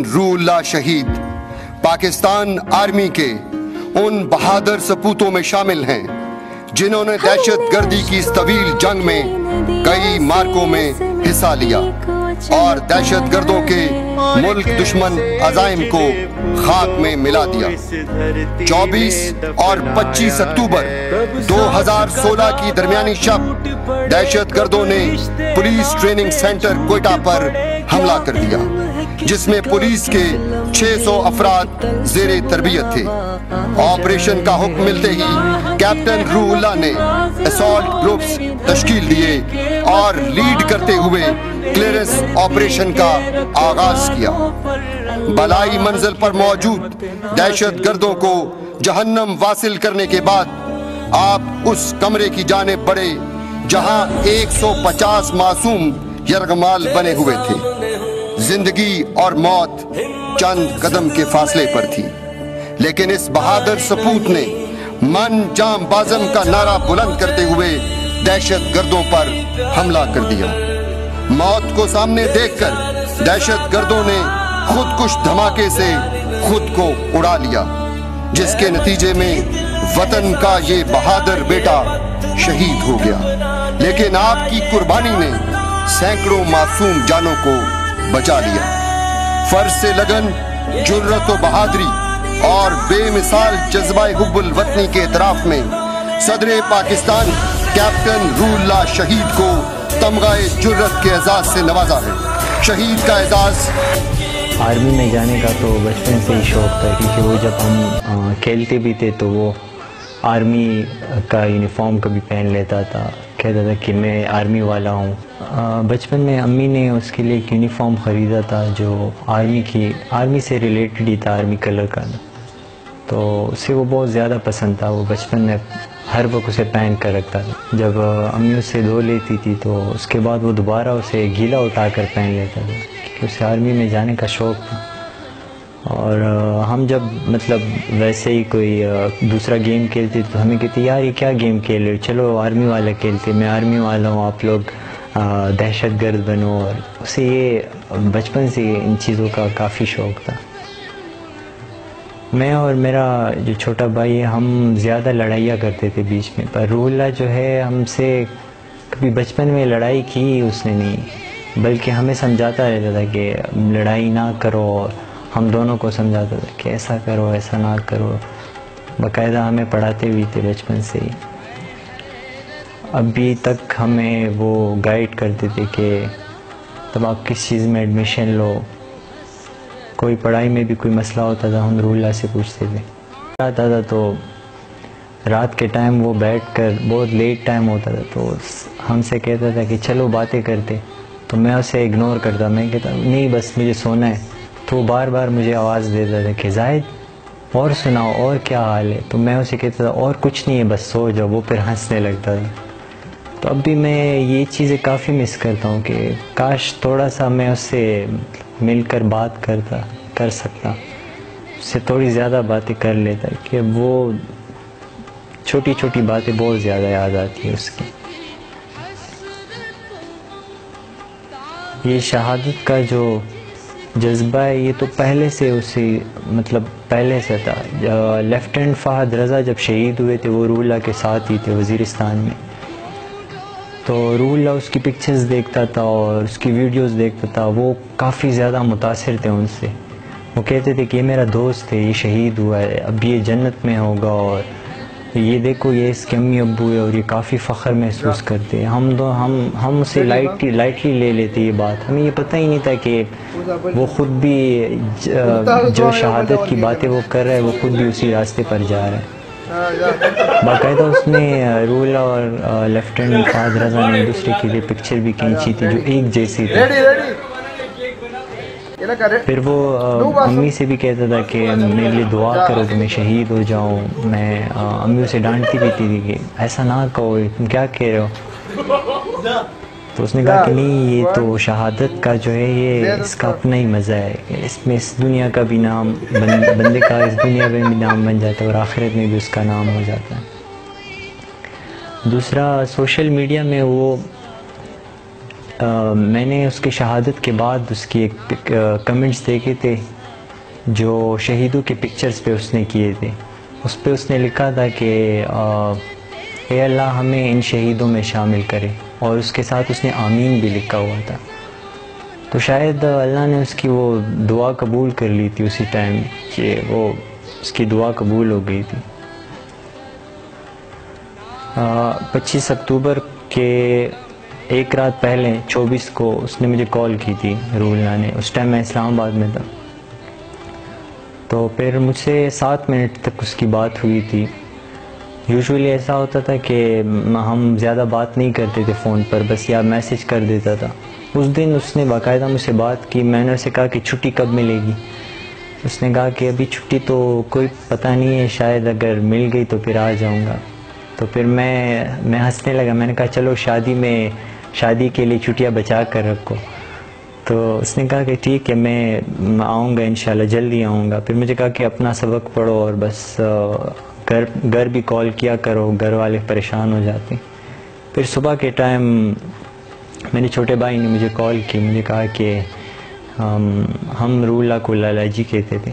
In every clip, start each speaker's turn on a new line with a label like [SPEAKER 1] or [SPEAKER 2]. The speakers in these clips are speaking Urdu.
[SPEAKER 1] روح اللہ شہید پاکستان آرمی کے ان بہادر سپوتوں میں شامل ہیں جنہوں نے دہشت گردی کی اس طویل جنگ میں کئی مارکوں میں حصہ لیا اور دہشت گردوں کے ملک دشمن عزائم کو خاک میں ملا دیا۔ 24 اور 25 اکتوبر 2016 کی درمیانی شب دہشت گردوں نے پولیس ٹریننگ سینٹر کوئٹہ پر حملہ کر دیا جس میں پولیس کے 600 افراد زیر تربیت تھے۔ آپریشن کا حکم ملتے ہی کیپٹن روح اللہ نے اسالٹ گروپس تشکیل دیے اور لیڈ کرتے ہوئے کلیئرنس آپریشن کا آغاز کیا۔ بالائی منزل پر موجود دہشت گردوں کو جہنم واصل کرنے کے بعد آپ اس کمرے کی جانب بڑھے جہاں 150 معصوم یرغمال بنے ہوئے تھے۔ زندگی اور موت چند قدم کے فاصلے پر تھی، لیکن اس بہادر سپوت نے من جام بازم کا نعرہ بلند کرتے ہوئے دہشت گردوں پر حملہ کر دیا۔ موت کو سامنے دیکھ کر دہشت گردوں نے خودکش دھماکے سے خود کو اڑا لیا، جس کے نتیجے میں وطن کا یہ بہادر بیٹا شہید ہو گیا، لیکن آپ کی قربانی نے سینکڑوں معصوم جانوں کو بچا لیا۔ فرض سے لگن، جرت و بہادری اور بے مثال جذبہ حب الوطنی کے اعتراف میں صدر پاکستان کیپٹن روح اللہ شہید کو تمغہ جرت کے اعزاز سے نوازا ہے۔ شہید کا اعزاز۔
[SPEAKER 2] آرمی میں جانے کا تو بچپن سے ہی شوق تھا، کیونکہ وہ جب ہم کھیلتے بھی تھے تو وہ آرمی کا یونیفارم کبھی پہن لیتا تھا، کہتا تھا کہ میں آرمی والا ہوں۔ بچپن میں امی نے اس کے لیے ایک یونیفارم خریدا تھا جو آرمی سے ریلیٹڈ ہی تھا، آرمی کلر کا، تو اسے وہ بہت زیادہ پسند تھا۔ وہ بچپن میں ہر وقت اسے پہن کر رکھتا تھا۔ جب امی اس سے دھو لیتی تھی تو اس کے بعد وہ دوبارہ اسے گیلا اٹھا کر پہن لیتا تھا، کیونکہ اسے آرمی میں جانے کا شوق تھا۔ اور ہم جب ویسے ہی کوئی دوسرا گیم کھیلتے تو ہمیں کہتے یار یہ کیا گیم کھیل رہے، چلو آرمی والا کھیلتے، میں آرمی والا ہوں، آپ لوگ دہشت گرد بنو۔ اور اسے یہ بچپن سے ان چیزوں کا کافی شوق تھا۔ میں اور میرا جو چھوٹا بھائی ہے ہم زیادہ لڑائیاں کرتے تھے بیچ میں، پر روح اللہ جو ہے ہم سے کبھی بچپن میں لڑائی کی اس نے نہیں، بلکہ ہمیں سمجھاتا رہتا تھا کہ لڑائی نہ کرو، اور ہم دونوں کو سمجھاتا تھا کہ ایسا کرو ایسا نہ کرو، باقاعدہ ہمیں پڑھاتے بھی تھے بچپن سے ہی۔ ابھی تک ہمیں وہ گائیڈ کرتے تھے کہ تب آپ کس چیز میں ایڈمیشن لو، کوئی پڑھائی میں بھی کوئی مسئلہ ہوتا تھا ہم روح اللہ سے پوچھتے تھے۔ آتا تھا تو رات کے ٹائم وہ بیٹھ کر، بہت لیٹ ٹائم ہوتا تھا تو ہم سے کہتا تھا کہ چلو باتیں کرتے، تو میں اسے اگنور کرتا، میں کہتا نہیں بس مجھے سونا ہے، تو وہ بار بار مجھے آواز دیتا تھا کہ زاہد اور سناؤ، اور کیا حال ہے، تو میں اسے کہتا تھا اور کچھ نہیں ہے بس سو جاؤ، وہ پھر ہنسنے لگتا تھا۔ تو اب بھی میں یہ چیزیں کافی مس کرتا ہوں کہ کاش تھوڑا سا میں اس سے مل کر بات کر سکتا، اس سے تھوڑی زیادہ باتیں کر لیتا، کہ وہ چھوٹی چھوٹی باتیں بہت زیادہ یاد آتی ہیں اس کی۔ یہ شہادت کا جو جذبہ ہے یہ تو پہلے سے پہلے سے تھا۔ لیفٹیننٹ فہد رضا جب شہید ہوئے تھے وہ روح اللہ کے ساتھ ہی تھے وزیرستان میں، تو روح اللہ اس کی پکچرز دیکھتا تھا اور اس کی ویڈیوز دیکھتا تھا، وہ کافی زیادہ متاثر تھے ان سے۔ وہ کہتے تھے کہ یہ میرا دوست ہے، یہ شہید ہوا ہے، اب یہ جنت میں ہوگا، اور یہ دیکھو یہ اس کے امی ابو ہے، اور یہ کافی فخر محسوس کرتے ہیں۔ ہم اسے لائٹلی لے لیتے یہ بات، ہمیں یہ پتہ ہی نہیں تھا کہ وہ خود بھی جو شہادت کی باتیں وہ کر رہا ہے وہ خود بھی اسی راستے پر جا رہا ہے۔ باقاعدہ اس نے روح اللہ اور لیفٹیننٹ فہد رضا نے ایک دوسرے کے لیے پکچر بھی کھینچی تھی جو ایک جیسی تھی۔ پھر وہ امی سے بھی کہتا تھا کہ میرے لیے دعا کرو کہ میں شہید ہو جاؤں۔ میں امی اسے ڈانٹتی بھی تھی کہ ایسا نہ کہو، تم کیا کہہ رہے ہو، تو اس نے کہا کہ نہیں یہ تو شہادت کا جو ہے یہ اس کا اپنا ہی مزہ ہے، اس میں اس دنیا کا بھی نام بندے کا اس دنیا میں بھی نام بن جاتا ہے اور آخرت میں بھی اس کا نام ہو جاتا ہے۔ دوسرا سوشل میڈیا میں وہ میں نے اس کی شہادت کے بعد اس کی ایک کمنٹس دیکھے تھے جو شہیدوں کے پکچرز پہ اس نے کیے تھے. اس پہ اس نے لکھا تھا کہ اے اللہ ہمیں ان شہیدوں میں شامل کرے، اور اس کے ساتھ اس نے آمین بھی لکھا ہوا تھا. تو شاید اللہ نے اس کی وہ دعا قبول کر لی تھی اسی ٹائم، کہ وہ اس کی دعا قبول ہو گئی تھی. 25 اکتوبر کے ایک رات پہلے 24 کو اس نے مجھے کال کی تھی روح اللہ نے. اس ٹائم میں اسلام آباد میں تھا. تو پھر مجھ سے 7 منٹ تک اس کی بات ہوئی تھی. یوزولی ایسا ہوتا تھا کہ ہم زیادہ بات نہیں کرتے تھے فون پر، بس یا میسج کر دیتا تھا. اس دن اس نے باقاعدہ مجھ سے بات کی. میں نے اسے کہا کہ چھٹی کب ملے گی. اس نے کہا کہ ابھی چھٹی تو کوئی پتہ نہیں ہے، شاید اگر مل گئی تو پھر آ جاؤں گا. تو پھر میں ہنسنے لگا. میں نے کہا چلو شادی کے لیے چھٹیاں بچا کر رکھو. تو اس نے کہا کہ ٹھیک ہے میں آؤں گا انشاءاللہ، جلدی آؤں گا. پھر مجھے کہا کہ اپنا سبق پڑھو اور بس گھر بھی کال کیا کرو، گھر والے پریشان ہو جاتے. پھر صبح کے ٹائم میرے چھوٹے بھائی نے مجھے کال کی. مجھے کہا کہ ہم روح اللہ کو لالا جی کہتے تھے.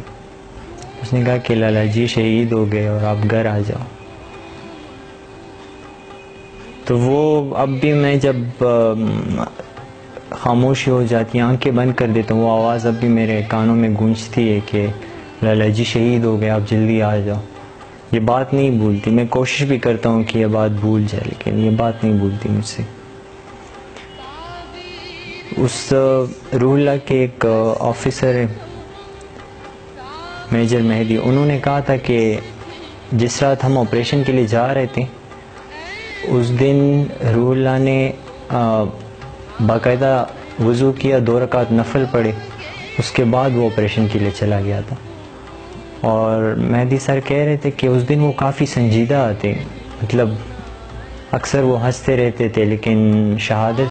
[SPEAKER 2] اس نے کہا کہ لالا جی شہید ہو گئے اور آپ گھر آ جاؤ. تو وہ اب بھی میں جب خاموشی ہو جاتی، آنکھیں بند کر دیتا ہوں، وہ آواز اب بھی میرے کانوں میں گونجتی ہے کہ لالا جی شہید ہو گئے، آپ جلدی آ جاؤ. یہ بات نہیں بھولتی. میں کوشش بھی کرتا ہوں کہ یہ بات بھول جائے، لیکن یہ بات نہیں بھولتی مجھ سے. اس روح اللہ کے ایک آفیسر ہے میجر مہدی، انہوں نے کہا تھا کہ جس رات ہم آپریشن کے لیے جا رہے تھے اس دن روح اللہ نے باقاعدہ وضو کیا، 2 رکعت نفل پڑھے، اس کے بعد وہ آپریشن کے لیے چلا گیا تھا. اور مہدی سر کہہ رہے تھے کہ اس دن وہ کافی سنجیدہ آتے، مطلب اکثر وہ ہنستے رہتے تھے، لیکن شہادت